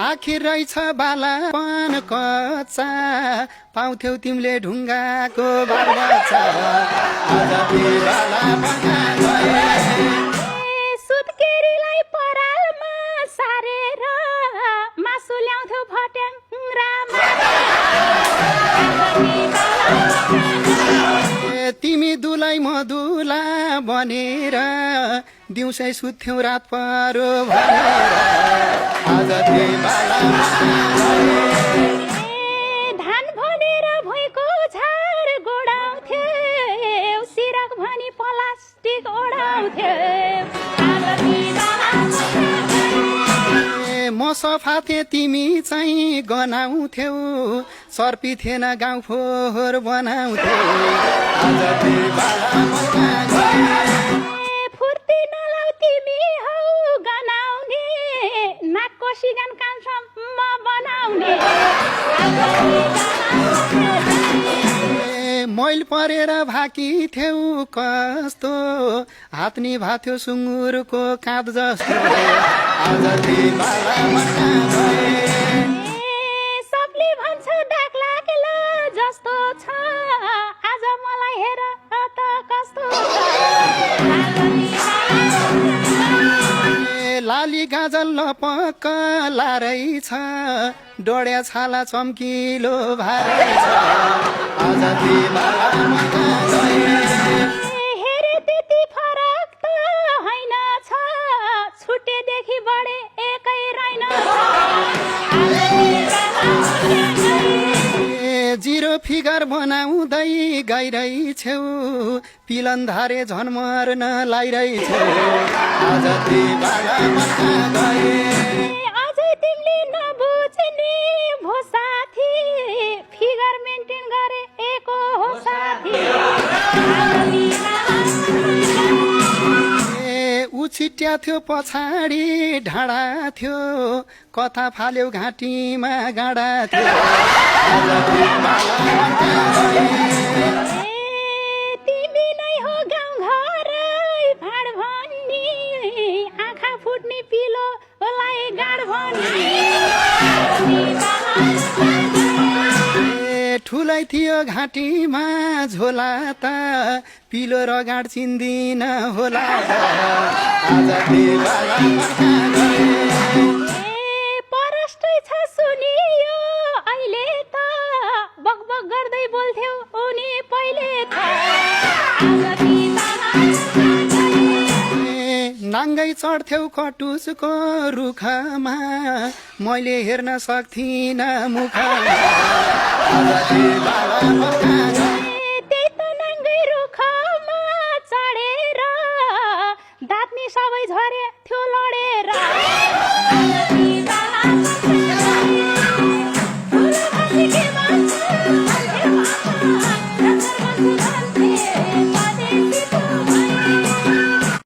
आखिर रहेछ बालापन कच्चा पाउँथ्यौ तिमीले ढुङ्गाको बालबच्चा आज बालापनमा गए सुत्केरीलाई परालमा सारेर मासु ल्याउँथ्यौ भट्याङ्ग्रामा तिमी दुलाई म दुला बनेर दिउँसै सुत्थ्यौ रात परो भनेर आज धान भनेर भुइँको झार गोडाउँथ्यौ सिरक भनी प्लास्टिक ओडाउँथ्यौ म सफा थिए तिमी चाहिँ गनाउँथ्यौ सर्पी थिएन गाउँ फोहोर बनाउँथ्यौ आज फुर्ती नलाउ तिमी हौ गनाउने नाकको सिगान कानसम्म बनाउने मैल परेर भाकी थियौ कस्तो हात निभाथ्यो सुँगुरको काँध जस्तो आज सबले भन्छ दाग लागेल जस्तो छ आज मलाई हेर त कस्तो लाली गाजल लपक्क लारै छ डोड्या छाला चम्किलो भारै छ आज हेरे त्यति फरक त होइन छ छुटेदेखि बढे एकै रहेन जिरो फिगर बनाउँदै गइरहेछौ पिलन धारे झन मर्न लाइरहेछौ आज अझै तिमीले नबुझ्ने भो साथी फिगर मेन्टेन गरे एको हो साथी उछिट्या थियो पछाडि ढाडा थियो कथा फाल्यो घाँटीमा गाडा थियो तिमी नै हो गाउँघरै भाड भन्ने आँखा फुट्ने पिलो लाई गाड भन्ने ठुलै थियो घाँटीमा झोला त पिलो र गाड चिन्दिन होला परष्टै छ सुनियो अहिले त बकबक गर्दै बोल्थ्यौ उनी पहिले नाङ्गै चढ्थ्यौ कटुसको रुखमा मैले हेर्न सक्थिन मुखमा त्यही त नाङ्गै रुखमा चढेर दाँतनी सबै झरे थियो लडेर के भन्छ